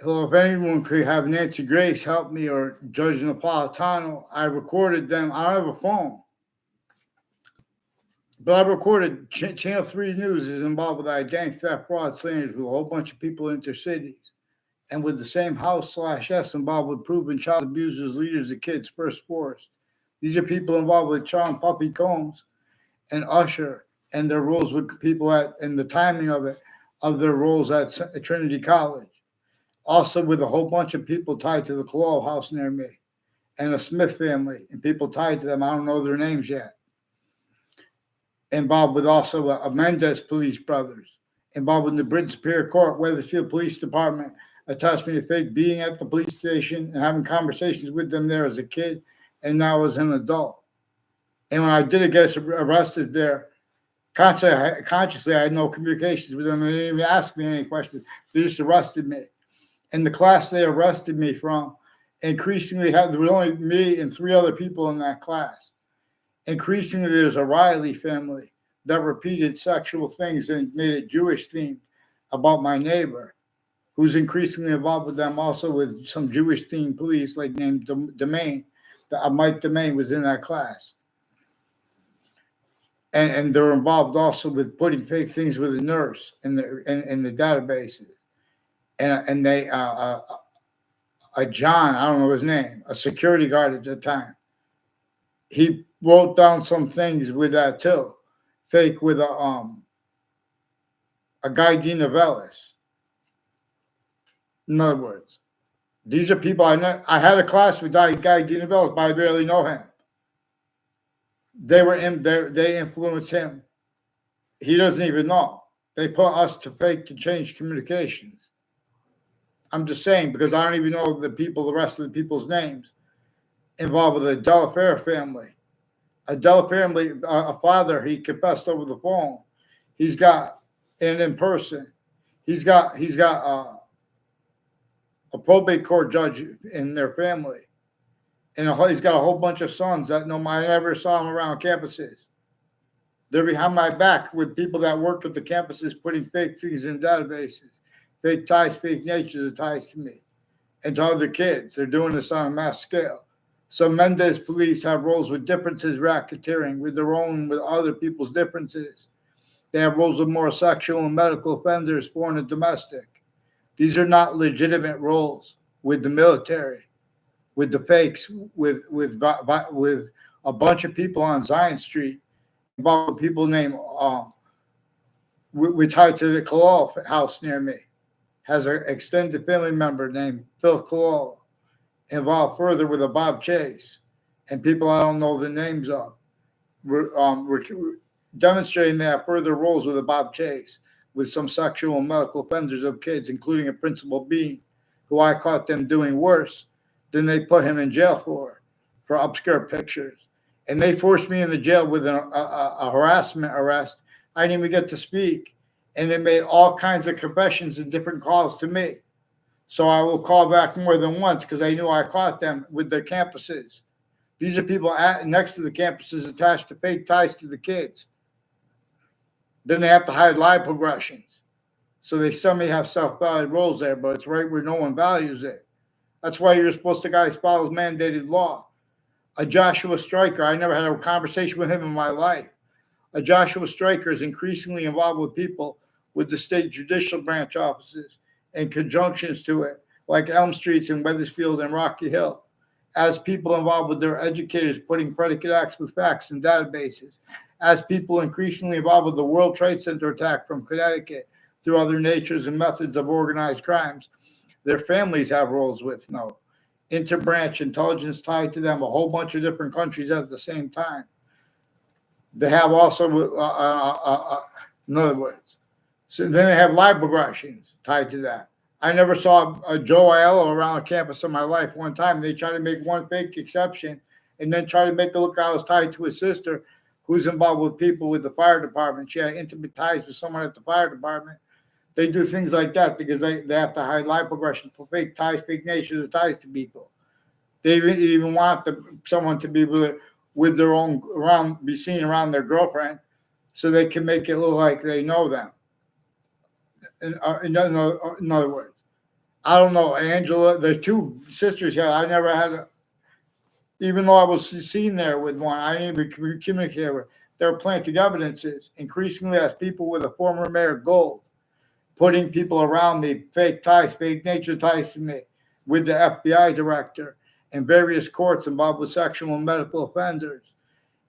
So if anyone could have Nancy Grace help me or Judge Napolitano, I recorded them. I don't have a phone, but I recorded Channel 3 News is involved with identity theft, fraud, slanders with a whole bunch of people in intercities. And with the same house/S involved with proven child abusers, leaders of kids, first forced. These are people involved with Sean Puppy Combs and Usher and their roles with people at and the timing of it of their roles at Trinity College. Also with a whole bunch of people tied to the Colal house near me and the Smith family and people tied to them. I don't know their names yet. Involved with also a Mendez police brothers. Involved in the Britain Superior Court, Weathersfield Police Department attached me to fake being at the police station and having conversations with them there as a kid and now as an adult. And when I did get arrested there, consciously, I had no communications with them. They didn't even ask me any questions. They just arrested me. And the class they arrested me from increasingly there was only me and three other people in that class. Increasingly, there's a Riley family that repeated sexual things and made it Jewish themed about my neighbor, who's increasingly involved with them, also with some Jewish themed police, like named Domain. Mike Domain was in that class. And they're involved also with putting fake things with a nurse in the databases. And they, a John, I don't know his name, a security guard at the time, he wrote down some things with that too, fake with a Guy Dinovellis. In other words, these are people I know. I had a class with Guy Dinovellis, but I barely know him. They were in there. They influenced him. He doesn't even know. They put us to fake to change communications. I'm just saying because I don't even know the rest of the people's names involved with the Delafair family. A Della family, a father, he confessed over the phone. He's got, and in person, he's got a probate court judge in their family, and he's got a whole bunch of sons that I never saw him around campuses. They're behind my back with people that work at the campuses, putting fake things in databases, fake ties, fake natures of ties to me and to other kids. They're doing this on a mass scale. Some Mendez police have roles with differences, racketeering, with other people's differences. They have roles with more sexual and medical offenders, foreign and domestic. These are not legitimate roles with the military, with the fakes, with a bunch of people on Zion Street, involved with people named, we tied to the Kalal house near me, has an extended family member named Phil Kalal, involved further with a Bob Chase and people I don't know the names of. We're demonstrating they have further roles with a Bob Chase with some sexual and medical offenders of kids, including a Principal Bean, who I caught them doing worse than they put him in jail for obscure pictures. And they forced me in the jail with a harassment arrest. I didn't even get to speak. And they made all kinds of confessions and different calls to me. So I will call back more than once because I knew I caught them with their campuses. These are people next to the campuses attached to fake ties to the kids. Then they have to hide live progressions. So they suddenly have self-valued roles there, but it's right where no one values it. That's why you're supposed to guys follow mandated law. A Joshua Stryker, I never had a conversation with him in my life. A Joshua Stryker is increasingly involved with people with the state judicial branch offices and conjunctions to it, like Elm Streets and Weathersfield and Rocky Hill, as people involved with their educators putting predicate acts with facts in databases, as people increasingly involved with the World Trade Center attack from Connecticut through other natures and methods of organized crimes. Their families have roles with interbranch intelligence tied to them, a whole bunch of different countries at the same time. They have also, in other words, so then they have live progressions tied to that. I never saw a Joe Aiello around the campus in my life. One time they tried to make one fake exception and then try to make it look I was tied to his sister who's involved with people with the fire department. She had intimate ties with someone at the fire department. They do things like that because they have to hide live progression for fake ties, fake nations of ties to people. They even want someone to be with their own be seen around their girlfriend so they can make it look like they know them. In other words, I don't know, Angela. There's two sisters here. I never had, even though I was seen there with one, I didn't even communicate with her. They were planting evidences increasingly as people with a former mayor gold, putting people around me, fake ties, fake nature ties to me, with the FBI director and various courts involved with sexual and medical offenders,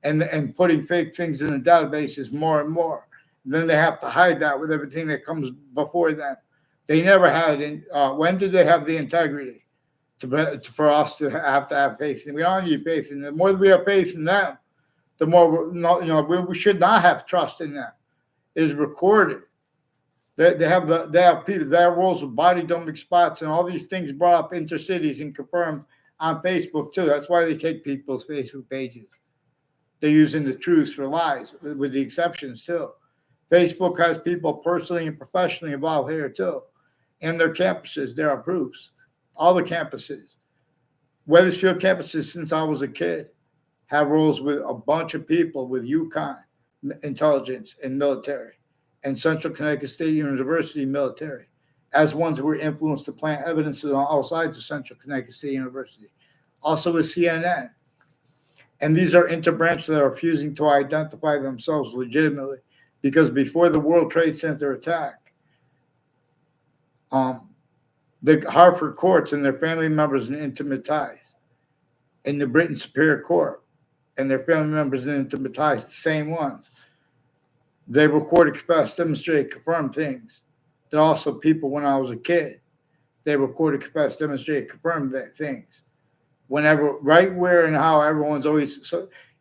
and putting fake things in the databases more and more. And then they have to hide that with everything that comes before them. They never had. When did they have the integrity for us to have faith in? We don't need faith in them. The more we have faith in them, the more we should not have trust in them. Is recorded. They have people, their roles with body dumping spots and all these things brought up intercities and confirmed on Facebook too. That's why they take people's Facebook pages. They're using the truths for lies, with the exceptions too. Facebook has people personally and professionally involved here too. And their campuses, there are proofs. All the campuses. Wethersfield campuses, since I was a kid, have roles with a bunch of people with UConn intelligence and military, and Central Connecticut State University military, as ones who were influenced to plant evidences on all sides of Central Connecticut State University. Also with CNN. And these are interbranches that are refusing to identify themselves legitimately, because before the World Trade Center attack, the Hartford courts and their family members and intimate ties, in the Britain Superior Court and their family members and intimate ties, the same ones, they recorded, confessed, demonstrated, confirmed things that also people, when I was a kid, they recorded, confessed, demonstrated, confirmed things. Whenever, right, where, and how everyone's always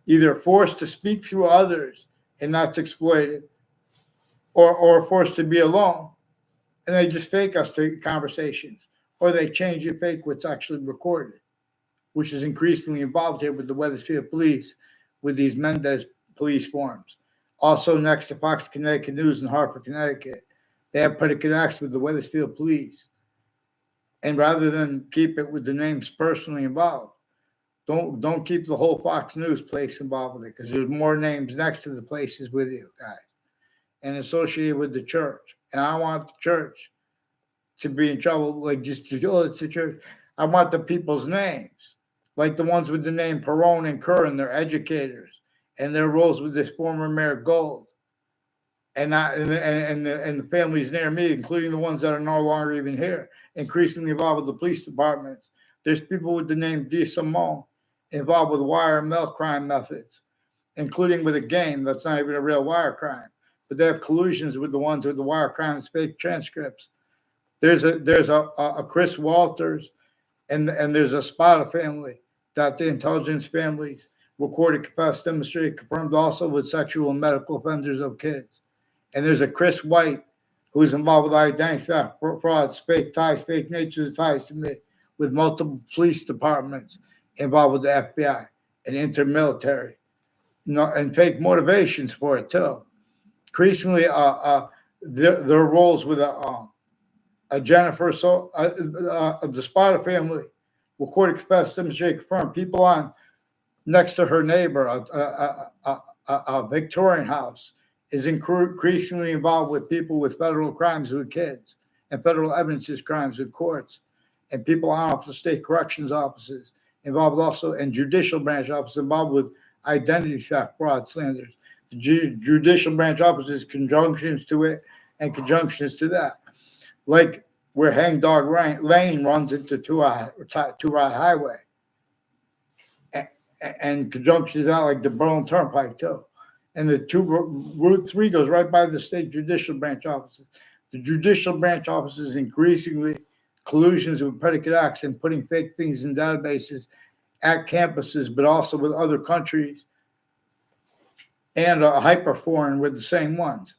either forced to speak through others and that's exploited, or forced to be alone, and they just fake us to conversations, or they change and fake what's actually recorded, which is increasingly involved here with the Wethersfield police, with these Mendez police forms. Also next to Fox Connecticut News in Hartford, Connecticut, they have predicate acts with the Wethersfield police. And rather than keep it with the names personally involved, don't keep the whole Fox News place involved with it, because there's more names next to the places with you guys and associated with the church. And I want the church to be in trouble, like just to go, it's the church. I want the people's names, like the ones with the name Perone and Curran, they're educators, and their roles with this former Mayor Gold. And the families near me, including the ones that are no longer even here, increasingly involved with the police departments. There's people with the name D. Simone involved with wire and mail crime methods, including with a game that's not even a real wire crime, but they have collusions with the ones with the wire crimes, fake transcripts. There's a Chris Walters, and there's a Spada family that the intelligence families recorded, confessed, demonstrated, confirmed also with sexual and medical offenders of kids. And there's a Chris White who's involved with identity theft, frauds, fake ties, fake nature ties to me, with multiple police departments involved with the FBI and intermilitary, and fake motivations for it too. Increasingly, their roles with a Jennifer, the Spada family, recorded, confessed, demonstrated, confirmed, people on next to her neighbor, a Victorian house, is increasingly involved with people with federal crimes with kids, and federal evidences crimes with courts, and people on off the state corrections offices involved also, and judicial branch offices involved with identity theft, fraud, slanders. The judicial branch offices, conjunctions to it and conjunctions to that, like where Hangdog Lane runs into Two-Rod Highway, and conjunction to that, like the Berlin Turnpike too. And the Route 3 goes right by the state judicial branch offices. The judicial branch offices increasingly collusions with predicate acts and putting fake things in databases at campuses, but also with other countries, and a hyperforeign with the same ones.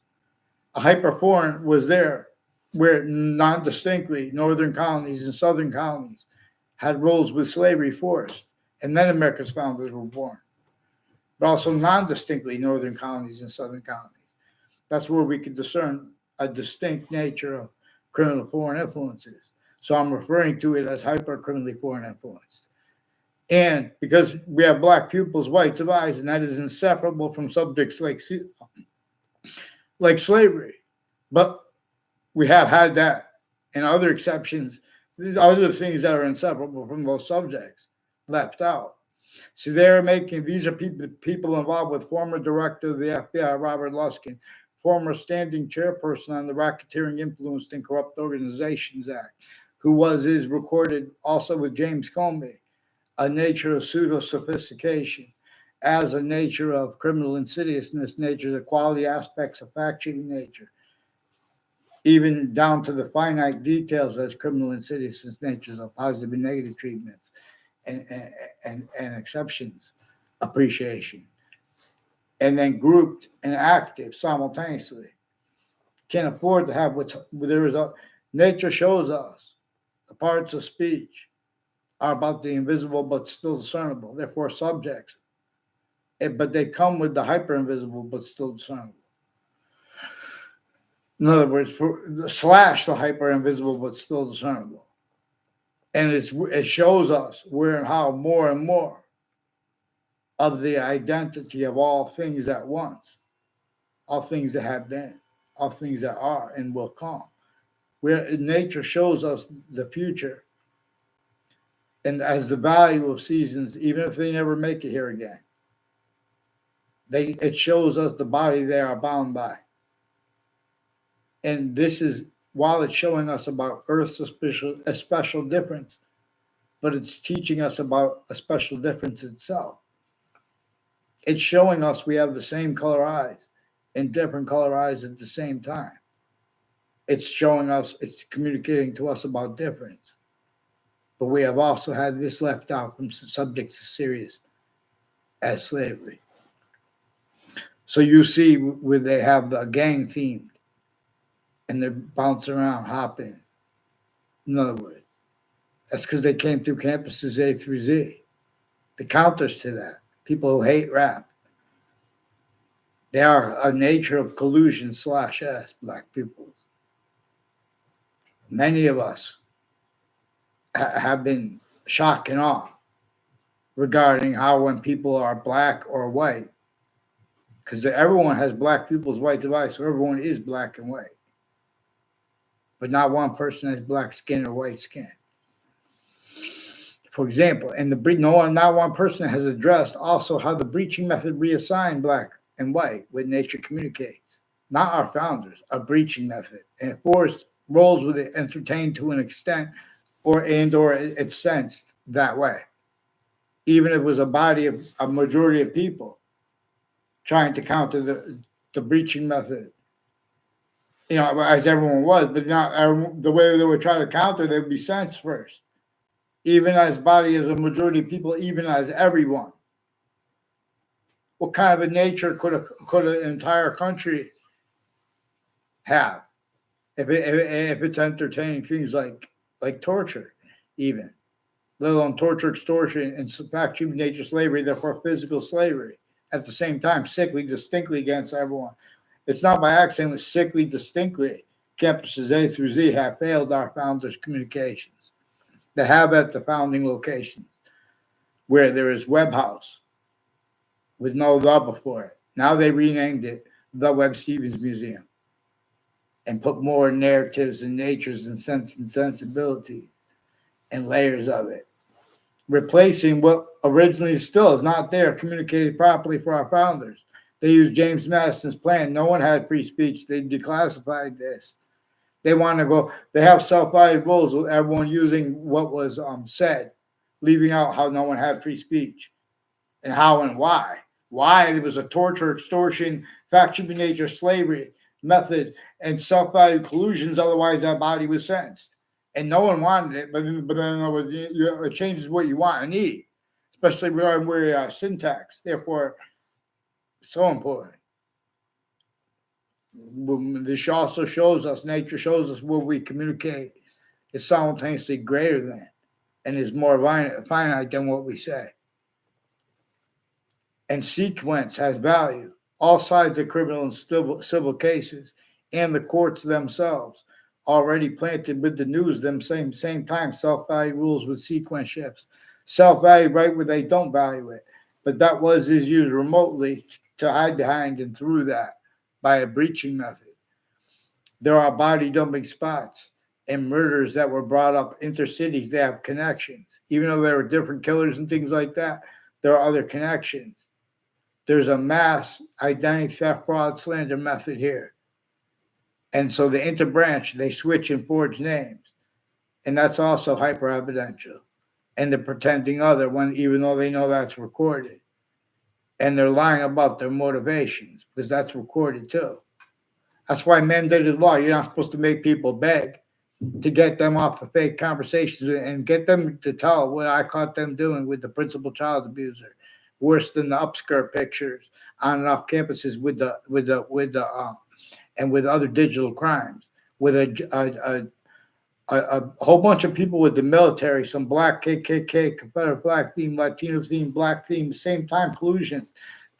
A hyperforeign was there where non-distinctly northern colonies and southern colonies had roles with slavery forced, and then America's founders were born. But also non-distinctly northern colonies and southern colonies. That's where we could discern a distinct nature of criminal foreign influences. So I'm referring to it as hyper-criminally foreign influence. And because we have black pupils, whites of eyes, and that is inseparable from subjects like slavery. But we have had that and other exceptions These are other things that are inseparable from those subjects left out. So they're making, these are people involved with former director of the FBI, Robert Luskin, former standing chairperson on the Racketeering Influenced and Corrupt Organizations Act, who is recorded also with James Comey, a nature of pseudo sophistication, as a nature of criminal insidiousness, nature, the quality aspects of fact cheating nature, even down to the finite details as criminal insidiousness natures of positive and negative treatments and exceptions, appreciation, and then grouped and active simultaneously. Can't afford to have what's there is a nature shows us the parts of speech are about the invisible but still discernible, therefore subjects. But they come with the hyper invisible but still discernible. In other words, for the slash the hyper invisible but still discernible. And it shows us where and how more and more of the identity of all things at once, all things that have been, all things that are and will come. Where nature shows us the future and as the value of seasons, even if they never make it here again. It shows us the body they are bound by. And this is, while it's showing us about Earth's a special difference, but it's teaching us about a special difference itself. It's showing us we have the same color eyes and different color eyes at the same time. It's showing us, it's communicating to us about difference. But we have also had this left out from subjects as serious as slavery. So you see where they have the gang themed and they're bouncing around, hopping. In other words, that's because they came through campuses A through Z. The counters to that, people who hate rap, they are a nature of collusion /S, black people. Many of us have been shocked and awe regarding how when people are black or white, because everyone has black people's white device, so everyone is black and white. But not one person has black skin or white skin. For example, and not one person has addressed also how the breaching method reassigned black and white when nature communicates. Not our founders, a breaching method. And it forced roles with it entertained to an extent or it's sensed that way. Even if it was a majority of people trying to counter the breaching method, as everyone was, but not the way they would try to counter, they would be sensed first. Even as body as a majority of people, even as everyone. What kind of a nature could an entire country have if it's entertaining things like torture, even, let alone torture, extortion, and fact human nature slavery, therefore physical slavery. At the same time, sickly, distinctly against everyone. It's not by accident, it's sickly, distinctly. Campuses A through Z have failed our founders' communications. They have at the founding locations where there is Webb House with no the before it. Now they renamed it the Webb Stevens Museum and put more narratives and natures and sense and sensibility and layers of it, replacing what originally still is not there, communicated properly for our founders. They used James Madison's plan. No one had free speech. They declassified this. They want to go, they have self-guided rules with everyone using what was said, leaving out how no one had free speech and how and why. Why there was a torture, extortion, fact-cheaping nature, slavery method, and self-guided collusions. Otherwise, that body was sentenced. And no one wanted it, but then it changes what you want and need, especially regarding where syntax. Therefore, so important. This also shows us, nature shows us what we communicate is simultaneously greater than and is more finite than what we say. And sequence has value. All sides of criminal and civil cases and the courts themselves already planted with the news them same time self-value rules with sequence shifts. Self-value right where they don't value it. But that is used remotely to hide behind and through that by a breaching method. There are body dumping spots and murders that were brought up intercities, they have connections. Even though there were different killers and things like that, there are other connections. There's a mass identity theft, fraud, slander method here. And so the interbranch, they switch and forge names. And that's also hyper evidential. And the pretending other when even though they know that's recorded. And they're lying about their motivations because that's recorded too. That's why mandated law, you're not supposed to make people beg to get them off of fake conversations and get them to tell what I caught them doing with the principal child abuser, worse than the upskirt pictures on and off campuses with the and with other digital crimes, with a whole bunch of people with the military, some black KKK, Confederate black theme, Latino theme, black theme, same time collusion,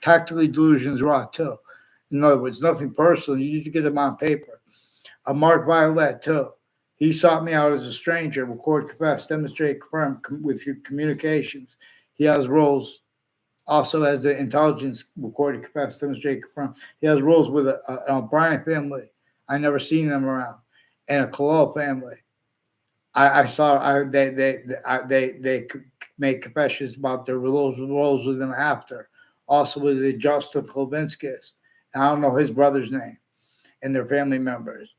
tactically delusions raw too. In other words, nothing personal. You need to get them on paper. Mark Violet too. He sought me out as a stranger, record, confess, demonstrate, confirm with your communications. He has roles also as the intelligence, recorded, confess, demonstrate, confirm. He has roles with an O'Brien family. I never seen them around, and a Kalal family. I saw they make confessions about their roles with them after. Also with the Justin Klovinskis. I don't know his brother's name and their family members.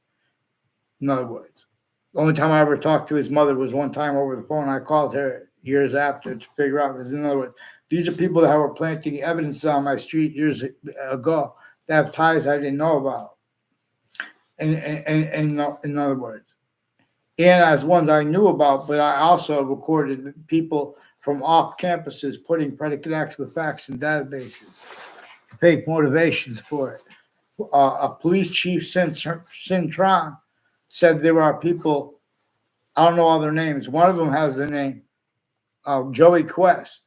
In other words, the only time I ever talked to his mother was one time over the phone. I called her years after to figure out. Because in other words, these are people that were planting evidence on my street years ago that have ties I didn't know about. In other words, and as ones I knew about, but I also recorded people from off campuses putting predicate acts with facts in databases, fake motivations for it. A police chief, Cintron, said there are people, I don't know all their names. One of them has the name Joey Quest.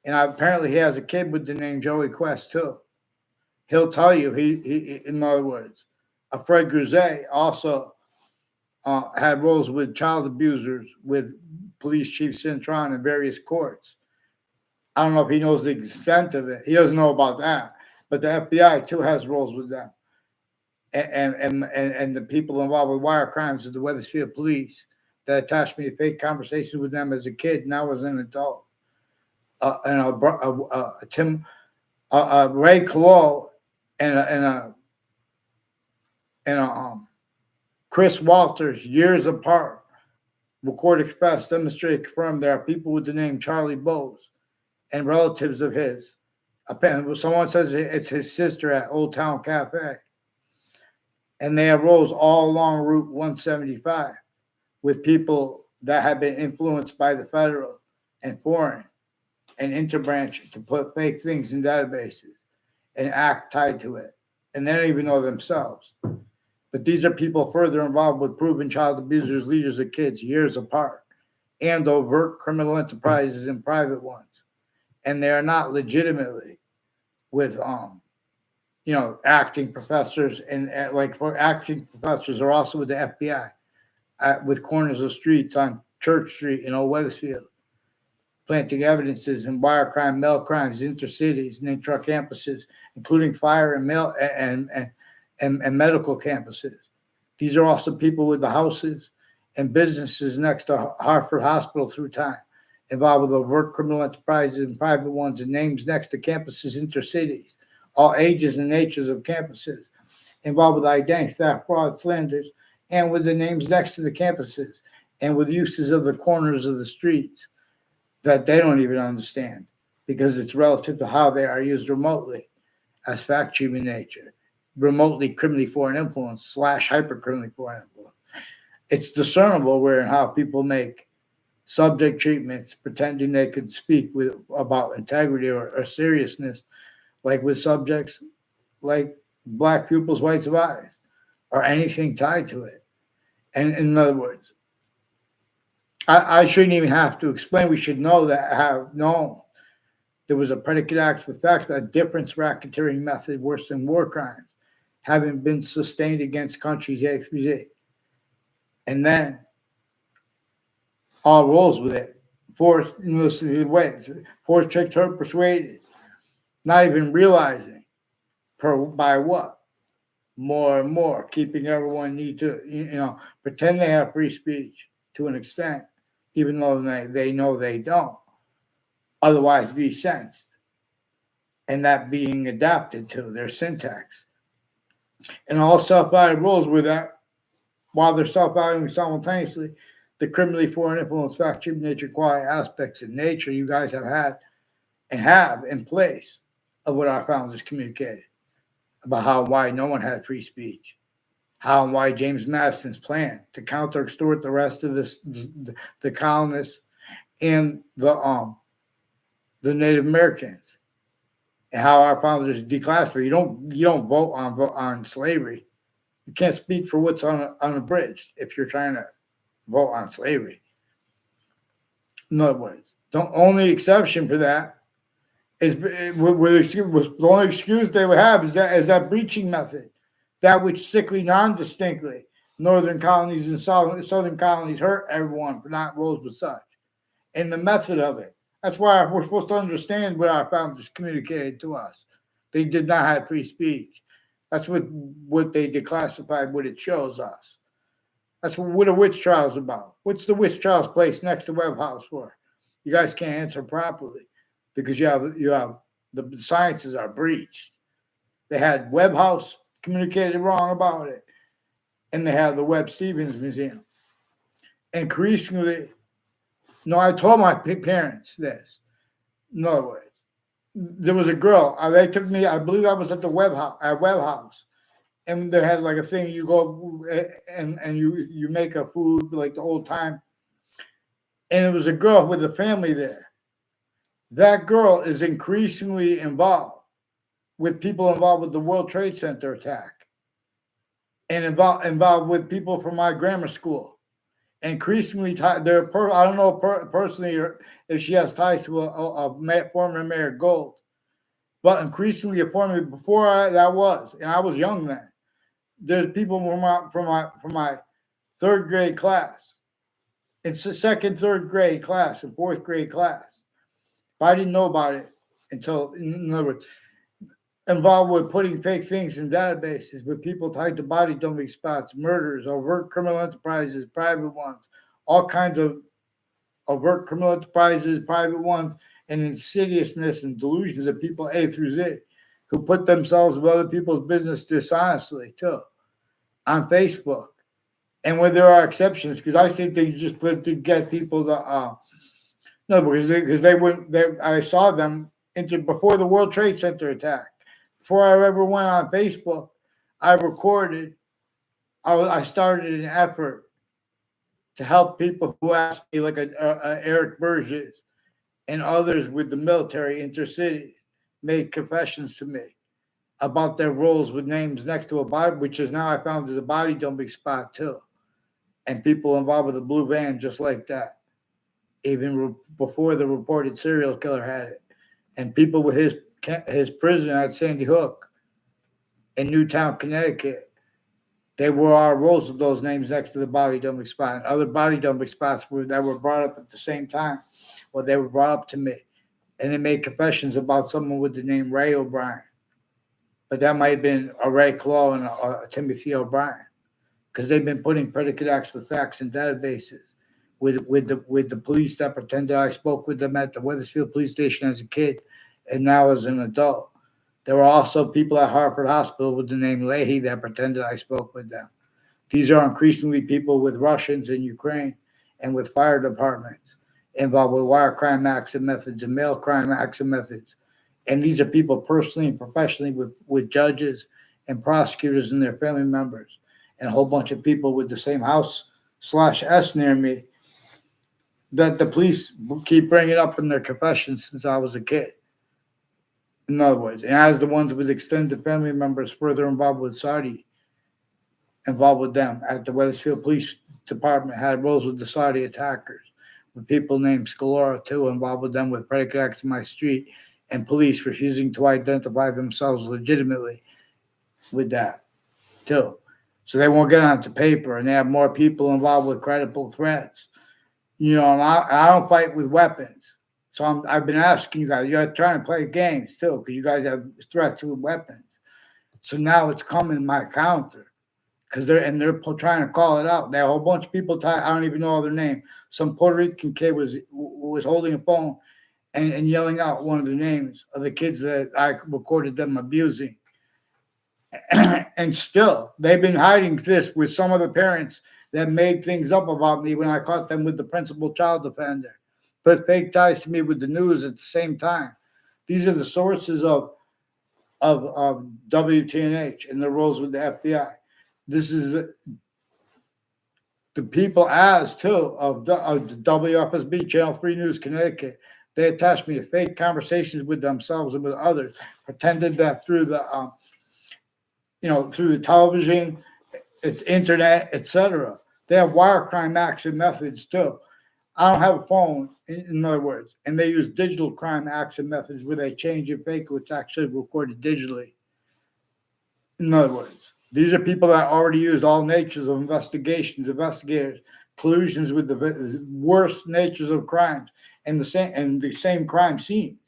And apparently he has a kid with the name Joey Quest too. He'll tell you, he in other words, Fred Grisey also had roles with child abusers with police chief Cintron in various courts. I don't know if he knows the extent of it. He doesn't know about that. But the FBI too has roles with them. And the people involved with wire crimes of the Wethersfield police that attached me to fake conversations with them as a kid, and I was an adult. Ray Clow and Chris Walters, years apart, recorded, confessed, demonstrated, confirmed there are people with the name Charlie Bowes and relatives of his. Apparently, someone says it's his sister at Old Town Cafe. And they have roles all along Route 175 with people that have been influenced by the federal and foreign and interbranch to put fake things in databases and act tied to it. And they don't even know themselves. But these are people further involved with proven child abusers, leaders of kids, years apart, and overt criminal enterprises and private ones. And they are not legitimately with acting professors and like for acting professors are also with the FBI with corners of streets on Church Street in Old Wethersfield, planting evidences in wire crime, mail crimes, intercities, and intra campuses, including fire and mail and medical campuses. These are also people with the houses and businesses next to Hartford Hospital through time, involved with overt criminal enterprises and private ones and names next to campuses, intercities, all ages and natures of campuses, involved with identity theft, fraud, slanders, and with the names next to the campuses, and with uses of the corners of the streets that they don't even understand because it's relative to how they are used remotely as fact human nature, remotely criminally foreign influence / hyper criminally foreign influence. It's discernible where and how people make subject treatments pretending they could speak about integrity or seriousness, like with subjects like black pupils, whites of eyes, or anything tied to it. And in other words, I shouldn't even have to explain. We should know that, have known there was a predicate act with facts, but a difference racketeering method worse than war crimes, having been sustained against countries A through Z. And then all rolls with it. Forced, forced, tricked, hurt, persuaded, not even realizing by what. more and more, keeping everyone need to, pretend they have free speech to an extent, even though they know they don't. Otherwise, be sensed, and that being adapted to their syntax. And all self-value rules with that, while they're self-valuing simultaneously, the criminally foreign influence, fact, human nature, quality aspects of nature you guys have had and have in place of what our founders communicated about how why no one had free speech, how and why James Madison's plan to counter extort the rest of the colonists and the Native Americans, and how our founders declassified. You don't vote on slavery. You can't speak for what's unabridged if you're trying to vote on slavery. In other words, the only exception for that is the only excuse they would have is that breaching method, that which sickly non-distinctly northern colonies and southern colonies hurt everyone for not rose with such, and the method of it. That's why we're supposed to understand what our founders communicated to us. They did not have free speech. That's what they declassified. What it shows us. That's what a witch trial is about. What's the witch trials place next to Webb House for? You guys can't answer properly because you have the sciences are breached. They had Webb House communicated wrong about it, and they have the Webb Stevens Museum. Increasingly, no, I told my parents this. In other words, there was a girl. They took me. I believe I was at the Webb House, and they had like a thing. You go and you make a food like the old time, and it was a girl with a family there. That girl is increasingly involved with people involved with the World Trade Center attack, and involved with people from my grammar school. Increasingly, I don't know personally if she has ties to a former Mayor Gold, but increasingly a former that was, and I was young then. There's people from my third grade class. It's the second, third grade class, and fourth grade class. But I didn't know about it until, in other words, involved with putting fake things in databases with people tied to body dumping spots, murders, overt criminal enterprises, private ones, all kinds of overt criminal enterprises, private ones, and insidiousness and delusions of people A through Z who put themselves with other people's business dishonestly too on Facebook. And when there are exceptions, because I think they just put to get people to no, because they went. I saw them before the World Trade Center attack. Before I ever went on Facebook, I recorded. I started an effort to help people who asked me, like a Eric Burgess and others with the military intercities, made confessions to me about their roles with names next to a body, which is now I found is a body dumping spot too, and people involved with the blue van just like that, even before the reported serial killer had it, and people with his prison at Sandy Hook in Newtown, Connecticut. They were all roles of those names next to the body dumping spot, and other body dumping spots that were brought up at the same time. Well, they were brought up to me, and they made confessions about someone with the name Ray O'Brien, but that might have been a Ray Claw and a Timothy O'Brien, because they've been putting predicate acts with facts in databases with the police that pretended I spoke with them at the Wethersfield police station as a kid, and now as an adult. There were also people at Hartford Hospital with the name Leahy that pretended I spoke with them. These are increasingly people with Russians in Ukraine and with fire departments involved with wire crime acts and methods and mail crime acts and methods. And these are people personally and professionally with judges and prosecutors and their family members, and a whole bunch of people with the same house/S near me that the police keep bringing up in their confessions since I was a kid. In other words, and as the ones with extended family members further involved with Saudi, involved with them at the Wethersfield Police Department, had roles with the Saudi attackers, with people named Scalora too, involved with them with predicate acts in my street, and police refusing to identify themselves legitimately with that too. So they won't get onto paper, and they have more people involved with credible threats. And I don't fight with weapons. So I've been asking you guys, you're trying to play games too, because you guys have threats with weapons. So now it's coming in my counter because they're trying to call it out. There are a whole bunch of people. I don't even know their name. Some Puerto Rican kid was holding a phone and yelling out one of the names of the kids that I recorded them abusing. And still, they've been hiding this with some of the parents that made things up about me when I caught them with the principal child defender. Put fake ties to me with the news at the same time. These are the sources of WTNH and their roles with the FBI. This is the people as too of the WFSB Channel 3 News Connecticut. They attached me to fake conversations with themselves and with others, pretended that through the through the television, it's internet, etc. They have wire crime acts and methods too. I don't have a phone, in other words, and they use digital crime acts and methods where they change and fake what's actually recorded digitally. In other words, these are people that already used all natures of investigators, collusions with the worst natures of crimes and the same crime scenes.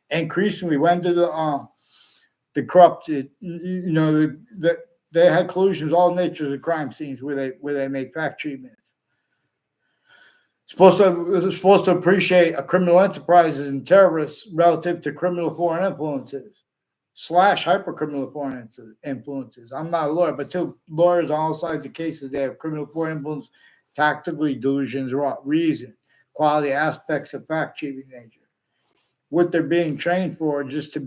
Increasingly, when did the corrupted, they had collusions, all natures of crime scenes where they make fact treatments. Supposed to appreciate a criminal enterprises and terrorists relative to criminal foreign influences / hypercriminal foreign influences. I'm not a lawyer, but two lawyers on all sides of cases, they have criminal foreign influence, tactically delusions, reason, quality aspects of fact treating nature. What they're being trained for just to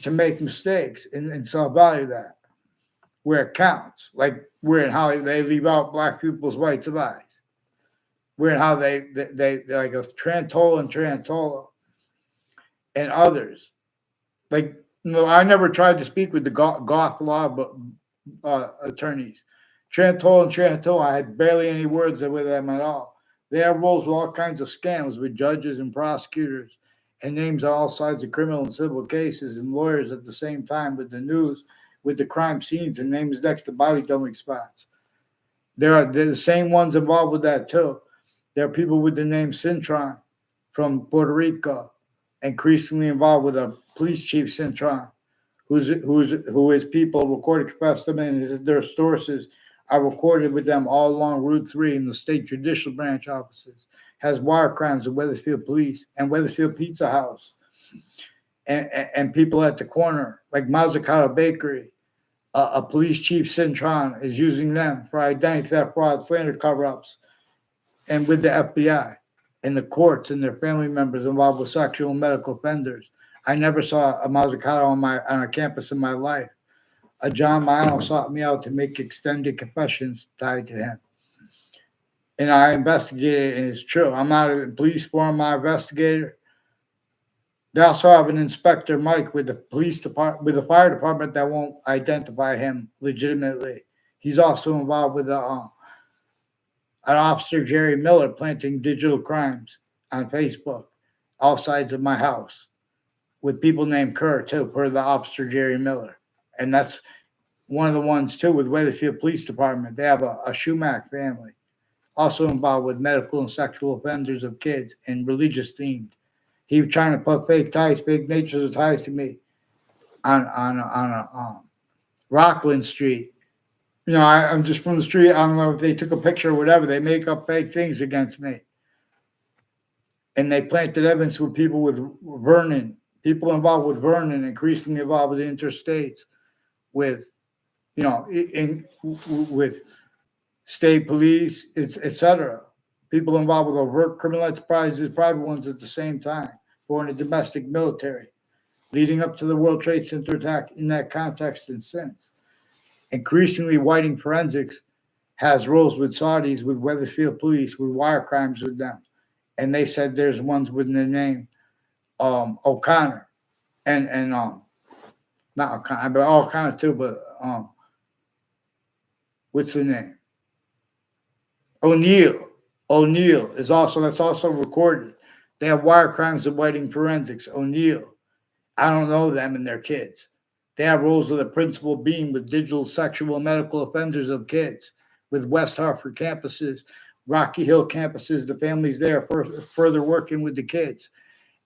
make mistakes and so value that where it counts, like where and how they leave out black people's rights of eyes, where and how they like a Trantola and others. Like, I never tried to speak with the Goth law attorneys. Trantola, I had barely any words with them at all. They have roles with all kinds of scams with judges and prosecutors and names on all sides of criminal and civil cases and lawyers at the same time with the news, with the crime scenes and names next to body dumping spots. They're the same ones involved with that too. There are people with the name Cintron from Puerto Rico, increasingly involved with a police chief Cintron, who is people recorded confessed and their sources are recorded with them all along Route 3 in the state judicial branch offices, has wire crimes with Wethersfield Police and Wethersfield Pizza House, and people at the corner, like Mazzucato Bakery. A police chief, Cintron, is using them for identity theft, fraud, slander cover-ups, and with the FBI and the courts and their family members involved with sexual and medical offenders. I never saw a Mazzucato on a campus in my life. A John Milo sought me out to make extended confessions tied to him. And I investigated, and it's true. I'm not a police form, my investigator. They also have an inspector, Mike, with the police department, with the fire department that won't identify him legitimately. He's also involved with an officer, Jerry Miller, planting digital crimes on Facebook, all sides of my house, with people named Kerr, too, per the officer, Jerry Miller. And that's one of the ones, too, with Wethersfield Police Department. They have a Schumack family, also involved with medical and sexual offenders of kids and religious themed. He was trying to put fake natures of ties to me on Rockland Street. I'm just from the street. I don't know if they took a picture or whatever. They make up fake things against me. And they planted evidence with people with Vernon, people involved with Vernon, increasingly involved with the interstates, with, with state police, etc. People involved with overt criminal enterprises, private ones at the same time, or in the domestic military, leading up to the World Trade Center attack in that context and since. Increasingly, whiting forensics has roles with Saudis, with Wethersfield Police, with wire crimes with them. And they said there's ones with the name O'Connor and not O'Connor, but O'Connor too, but what's the name? O'Neill is that's also recorded. They have wire crimes of whiting forensics. O'Neill. I don't know them and their kids. They have roles of the principal being with digital sexual and medical offenders of kids, with West Hartford campuses, Rocky Hill campuses, the families there further working with the kids.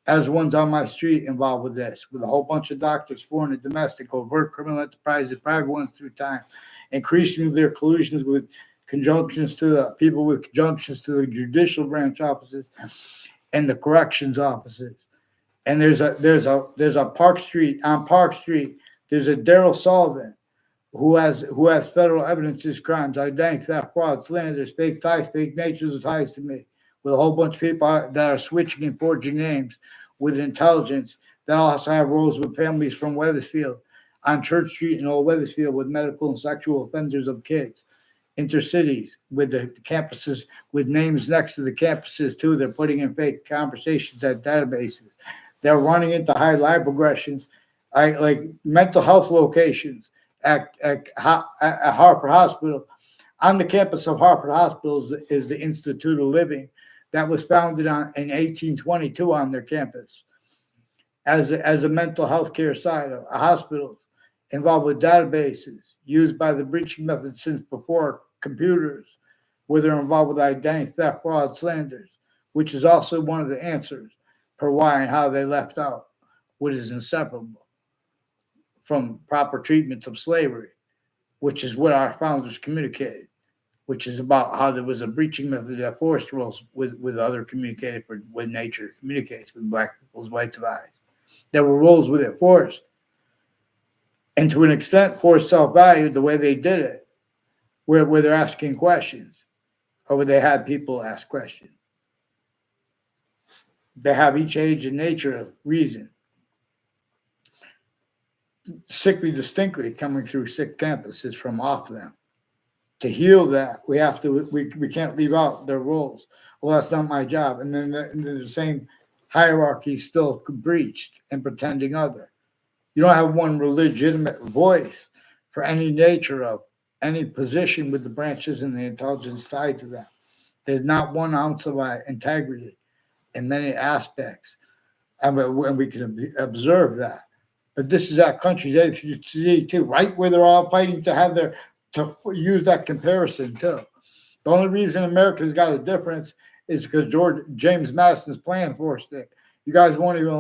as ones on my street involved with this, with a whole bunch of doctors, foreign and domestic, overt criminal enterprises, private ones through time, increasing their collusions with conjunctions to the people with conjunctions to the judicial branch offices and the corrections offices. And there's a Park Street on Park Street. There's a Daryl Sullivan who has federal evidence of his crimes, identity theft, fraud, slander, fake ties, fake natures of ties to me, with a whole bunch of people that are switching and forging names with intelligence that also have roles with families from Weathersfield on Church Street in Old Weathersfield with medical and sexual offenders of kids. Intercities with the campuses with names next to the campuses too. They're putting in fake conversations at databases. They're running into high line progressions, like mental health locations at Harvard Hospital. On the campus of Harvard Hospital is the Institute of Living that was founded in 1822 on their campus as a mental health care site of a hospital involved with databases used by the breaching method since before computers, where they're involved with identity theft, fraud, slanders, which is also one of the answers for why and how they left out what is inseparable from proper treatments of slavery, which is what our founders communicated, which is about how there was a breaching method that forced roles with other communicated when nature communicates with black people's white eyes. There were roles with it forced, and to an extent forced self-value the way they did it, where they're asking questions, or where they had people ask questions. They have each age and nature of reason, sickly distinctly coming through sick campuses from off them. To heal that, we can't leave out their roles. Well, that's not my job. And then the same hierarchy still breached and pretending other. You don't have one legitimate voice for any nature of any position with the branches and the intelligence tied to them. There's not 1 ounce of integrity in many aspects, and we can observe that. But this is our country's ACT too, right where they're all fighting to use that comparison too. The only reason America's got a difference is because James Madison's plan forced it. You guys won't even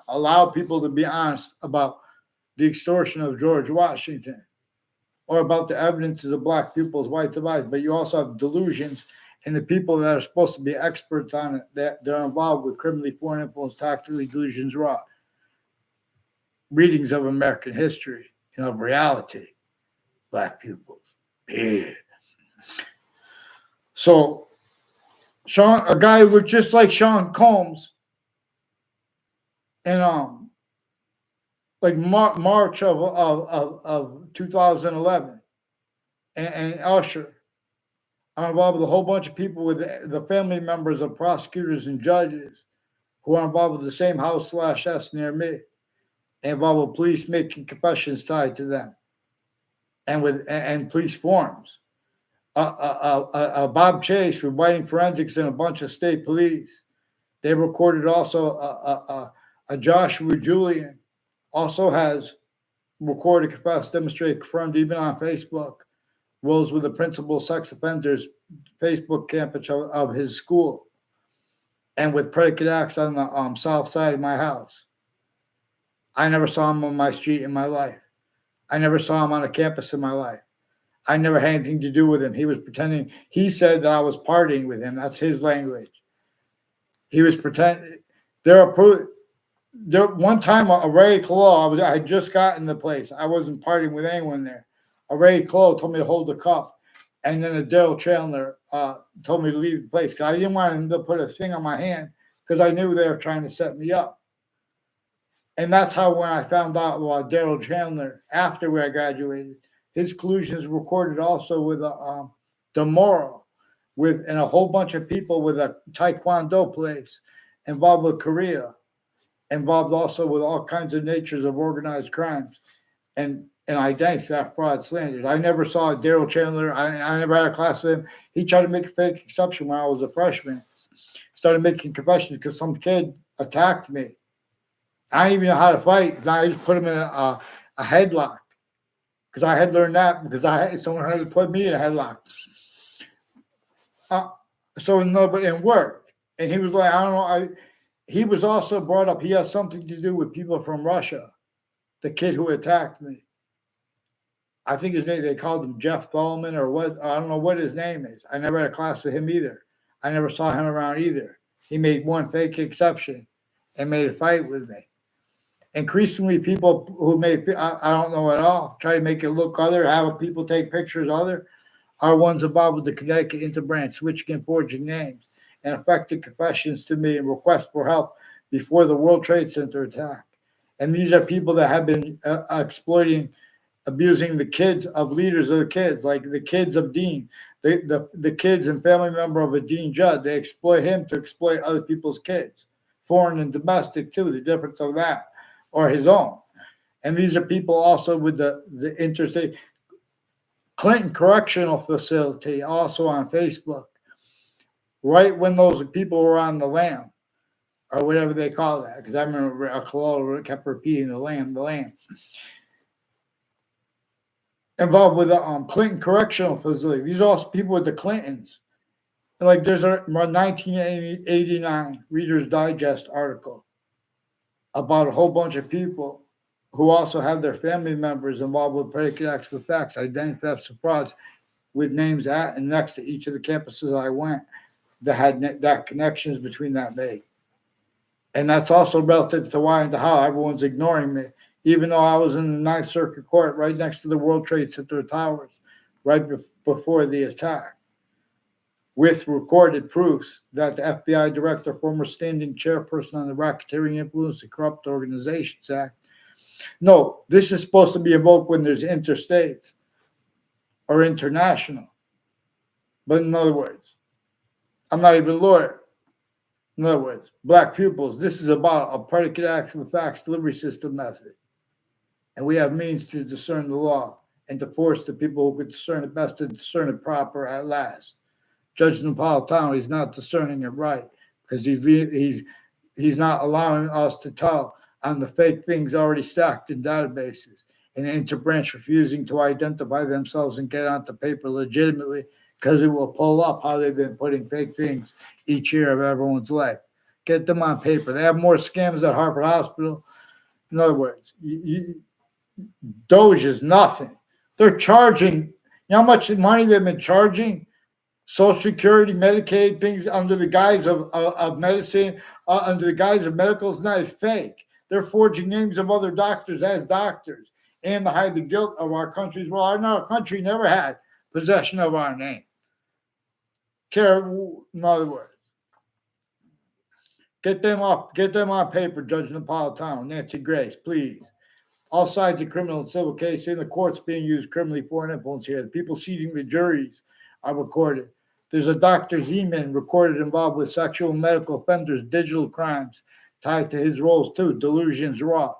allow people to be honest about the extortion of George Washington or about the evidences of black people's whites of eyes. But you also have delusions in the people that are supposed to be experts on it, that they're involved with criminally foreign influence, tactically delusions, raw readings of American history and of reality, black people's. Yeah. So a guy who looked just like Sean Combs in like March of 2011, and Usher are involved with a whole bunch of people with the family members of prosecutors and judges who are involved with the same house/S near me, involved with police making confessions tied to them, and police forms. Bob Chase for writing forensics and a bunch of state police. They recorded also a Joshua Julian also has recorded, confessed, demonstrated, confirmed, even on Facebook, roles with the principal sex offenders Facebook campus of his school, and with predicate acts on the south side of my house. I never saw him on my street in my life. I never saw him on a campus in my life. I never had anything to do with him. He was pretending. He said that I was partying with him. That's his language. He was pretending. One time, a Ray Clough, I had just gotten the place. I wasn't partying with anyone there. A Ray Clough told me to hold the cup, and then a Daryl Chandler told me to leave the place because I didn't want him to put a thing on my hand because I knew they were trying to set me up. And that's how when I found out about Daryl Chandler after I graduated, his collusions recorded also with Demoro, and a whole bunch of people with a Taekwondo place involved with Korea, involved also with all kinds of natures of organized crimes and identity theft, fraud, slanders. I never saw Daryl Chandler. I never had a class with him. He tried to make a fake exception when I was a freshman. Started making confessions because some kid attacked me. I didn't even know how to fight. I just put him in a headlock because I had learned that because someone had to put me in a headlock. But it worked. And he was like, I don't know. he was also brought up. He has something to do with people from Russia. The kid who attacked me. I think his name, they called him Jeff Thalman or what. I don't know what his name is. I never had a class with him either. I never saw him around either. He made one fake exception and made a fight with me. Increasingly, people who I don't know at all, try to make it look other, have people take pictures other, are ones involved with the Connecticut Interbranch switching and forging names and effective confessions to me and requests for help before the World Trade Center attack. And these are people that have been exploiting, abusing the kids of leaders of the kids, like the kids of Dean, the kids and family member of a Dean Judd. They exploit him to exploit other people's kids, foreign and domestic too, the difference of that, or his own. And these are people also with the interstate. Clinton Correctional Facility, also on Facebook, right when those people were on the lam, or whatever they call that, because I remember Kalala kept repeating the lam. Involved with the Clinton Correctional Facility. These are also people with the Clintons. Like there's a 1989 Reader's Digest article about a whole bunch of people who also have their family members involved with predicate acts of facts, identity thefts, and frauds, with names at and next to each of the campuses I went that had that connections between that made. And that's also relative to why and to how everyone's ignoring me, even though I was in the Ninth Circuit Court right next to the World Trade Center towers right before the attack, with recorded proofs that the FBI director, former standing chairperson on the Racketeering Influence and Corrupt Organizations Act. No, this is supposed to be invoked when there's interstates or international. But in other words, I'm not even a lawyer. In other words, black pupils, this is about a predicate acts of facts delivery system method. And we have means to discern the law and to force the people who could discern it best to discern it proper at last. Judge Napolitano, he's not discerning it right because he's not allowing us to tell on the fake things already stacked in databases, and interbranch refusing to identify themselves and get onto paper legitimately because it will pull up how they've been putting fake things each year of everyone's life. Get them on paper. They have more scams at Harvard Hospital. In other words, Doge is nothing. They're charging, you know how much money they've been charging? Social Security, Medicaid, things under the guise of medicine, under the guise of medical is not as fake. They're forging names of other doctors as doctors and to hide the guilt of our country's. Well, our country never had possession of our name. In other words, get them on paper, Judge Napolitano, Nancy Grace, please. All sides of criminal and civil case in the courts being used criminally foreign influence here. The people seating the juries are recorded. There's a Dr. Zeman recorded involved with sexual and medical offenders, digital crimes tied to his roles too, delusions raw,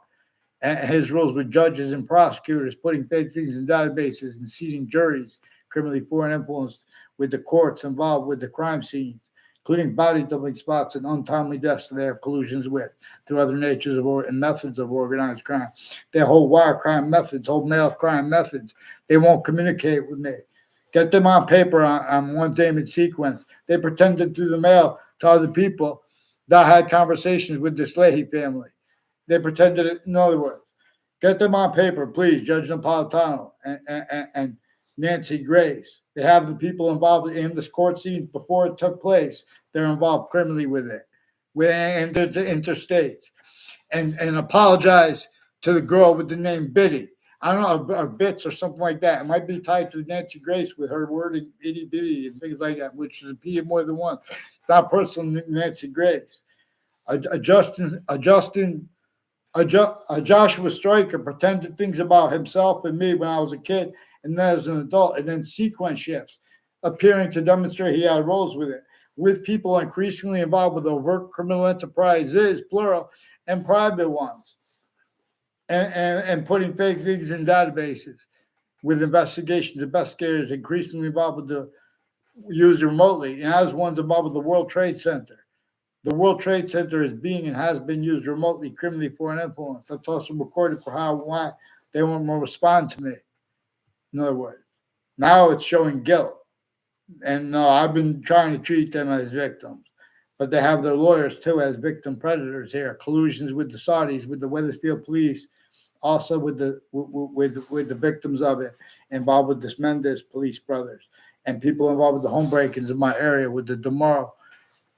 and his roles with judges and prosecutors, putting fake things in databases and seating juries, criminally foreign influenced, with the courts involved with the crime scenes, including body dumping spots and untimely deaths that they have collusions with through other natures of and methods of organized crime. They hold wire crime methods, hold mail crime methods. They won't communicate with me. Get them on paper on one name in sequence. They pretended through the mail to other people that had conversations with the Leahy family. They pretended it, in other words, get them on paper, please, Judge Napolitano and Nancy Grace. They have the people involved in this court scene before it took place. They're involved criminally with it, and the interstates. And apologize to the girl with the name Biddy. I don't know, or Bits or something like that. It might be tied to Nancy Grace with her wording itty bitty and things like that, which is repeated more than once. It's not personal Nancy Grace. A Joshua Stryker pretended things about himself and me when I was a kid and then as an adult, and then sequence shifts, appearing to demonstrate he had roles with it, with people increasingly involved with overt criminal enterprises, plural, and private ones. And putting fake things in databases with investigators increasingly involved with the used remotely, and as ones involved with the World Trade Center. The World Trade Center is being and has been used remotely criminally for an influence. That's also recorded for how and why they won't respond to me. In other words, now it's showing guilt. And no, I've been trying to treat them as victims. but they have their lawyers too as victim predators here. Collusions with the Saudis, with the Wethersfield police, also with the victims of it, involved with this Mendes police brothers, and people involved with the home break-ins in my area with the Demaro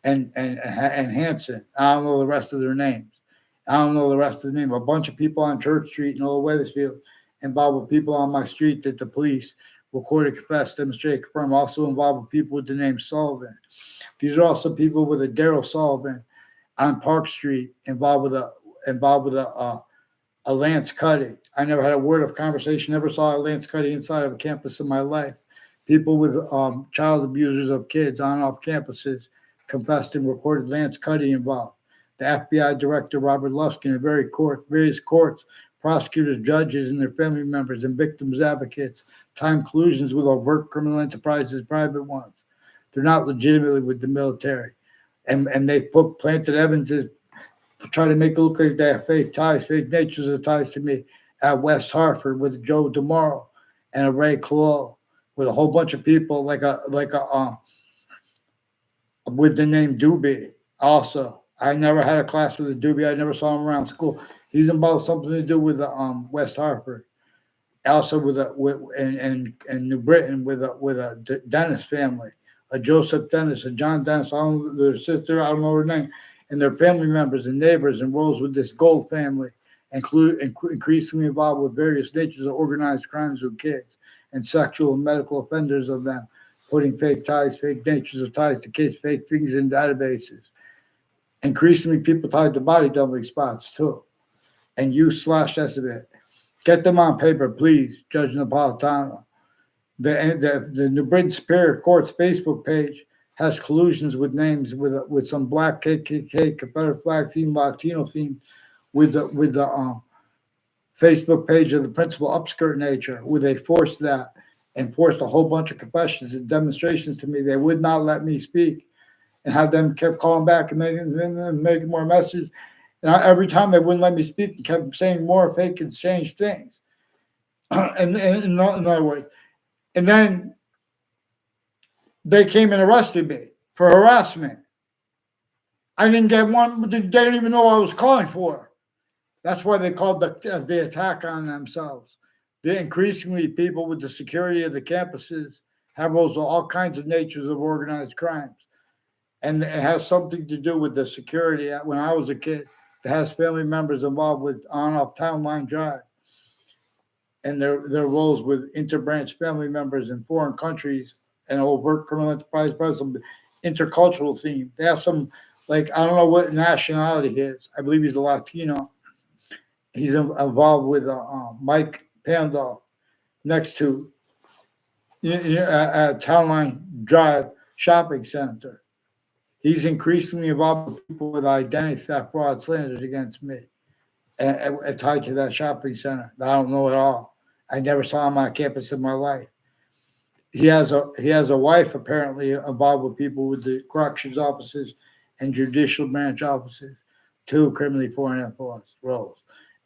and Hanson. I don't know the rest of their names. I don't know the rest of the name. A bunch of people on Church Street in Old Wethersfield involved with people on my street that the police recorded, confessed, demonstrated, confirmed. Also involved with people with the name Sullivan. These are also people with a Daryl Sullivan on Park Street involved with a Lance Cuddy. I never had a word of conversation, never saw a Lance Cuddy inside of a campus in my life. People with child abusers of kids on and off campuses confessed and recorded Lance Cuddy involved. The FBI director, Robert Luskin, in various courts, prosecutors, judges, and their family members and victims advocates time collusions with overt criminal enterprises, private ones. They're not legitimately with the military. And they planted evidences to try to make it look like they have fake ties, fake natures of ties to me at West Hartford with Joe DeMauro and a Ray Clough with a whole bunch of people with the name Doobie. Also, I never had a class with a Doobie. I never saw him around school. He's involved something to do with West Hartford. Also in New Britain with a Dennis family, a Joseph Dennis, a John Dennis. I don't know their sister. I don't know her name. And their family members and neighbors and roles with this Gold family, increasingly involved with various natures of organized crimes with kids and sexual and medical offenders of them, putting fake ties, fake natures of ties to kids, fake things in databases. Increasingly, people tied to body doubling spots too, and use/estimate. Get them on paper, please, Judge Napolitano. The New Britain Superior Court's Facebook page has collusions with names with some black KKK, Confederate flag theme, Latino theme, with the Facebook page of the principal upskirt nature, where they forced that and forced a whole bunch of confessions and demonstrations to me. They would not let me speak, and have them kept calling back and making more messages. And every time they wouldn't let me speak, and kept saying more fake and strange things. and in other words, and then they came and arrested me for harassment. I didn't get one. They didn't even know what I was calling for. That's why they called the attack on themselves. They're increasingly people with the security of the campuses have roles of all kinds of natures of organized crimes. And it has something to do with the security. When I was a kid, it has family members involved with on-off Town Line Drive and their roles with interbranch family members in foreign countries and overt criminal enterprise, some intercultural theme. They have some, I don't know what nationality he is. I believe he's a Latino. He's involved with Mike Pandolf next to Town Line Drive Shopping Center. He's increasingly involved with people with identity theft, fraud, slanders against me, and tied to that shopping center. I don't know at all. I never saw him on a campus in my life. He has a wife apparently involved with people with the corrections offices and judicial branch offices, two criminally foreign influence roles.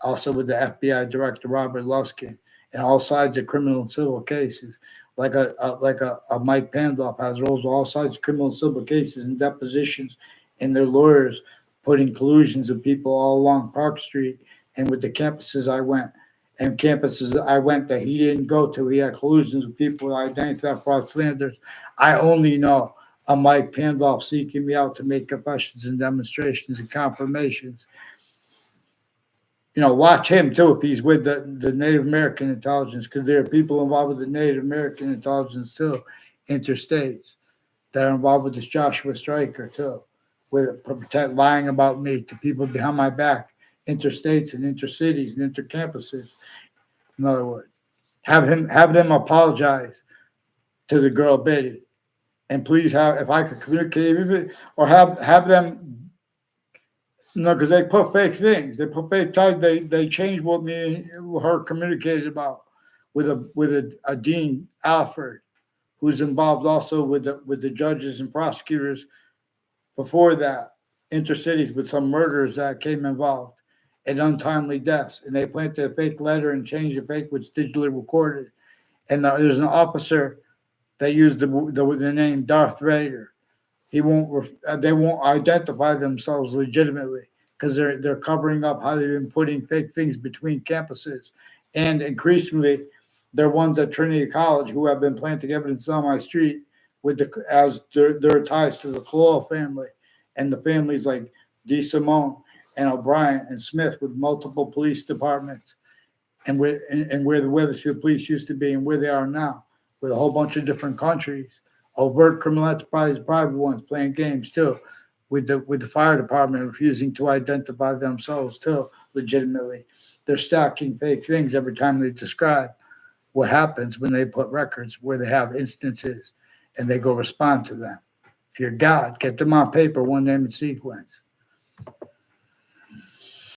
Also with the FBI director Robert Luskin, and all sides of criminal and civil cases. Like a Mike Pandolf has roles on all sides of criminal and civil cases and depositions, and their lawyers putting collusions of people all along Park Street and with the campuses I went. And campuses I went that he didn't go to, he had collusions with people with identity theft, fraud, slanders. I only know a Mike Pandolf seeking me out to make confessions and demonstrations and confirmations. Watch him too if he's with the Native American intelligence, because there are people involved with the Native American intelligence too, interstates, that are involved with this Joshua Stryker too, with lying about me to people behind my back, interstates and intercities and intercampuses. In other words, have them apologize to the girl Biddy, and please if I could communicate with it, or have them. No, because they put fake things. They put fake ties. They changed what me and her communicated about with a Dean Alfred, who's involved also with the judges and prosecutors before that, intercities with some murderers that came involved and untimely deaths. And they planted a fake letter and changed the fake, which digitally recorded. And there's an officer that used the name Darth Vader. they won't identify themselves legitimately because they're covering up how they've been putting fake things between campuses, and increasingly, they're ones at Trinity College who have been planting evidence on my street with as their ties to the Colal family and the families like D. Simone and O'Brien and Smith with multiple police departments and where the Weathersfield police used to be and where they are now, with a whole bunch of different countries, overt criminal enterprise, private ones playing games too, with the fire department refusing to identify themselves too legitimately. They're stacking fake things every time they describe what happens when they put records where they have instances and they go respond to them. If you're God, get them on paper, one name and sequence.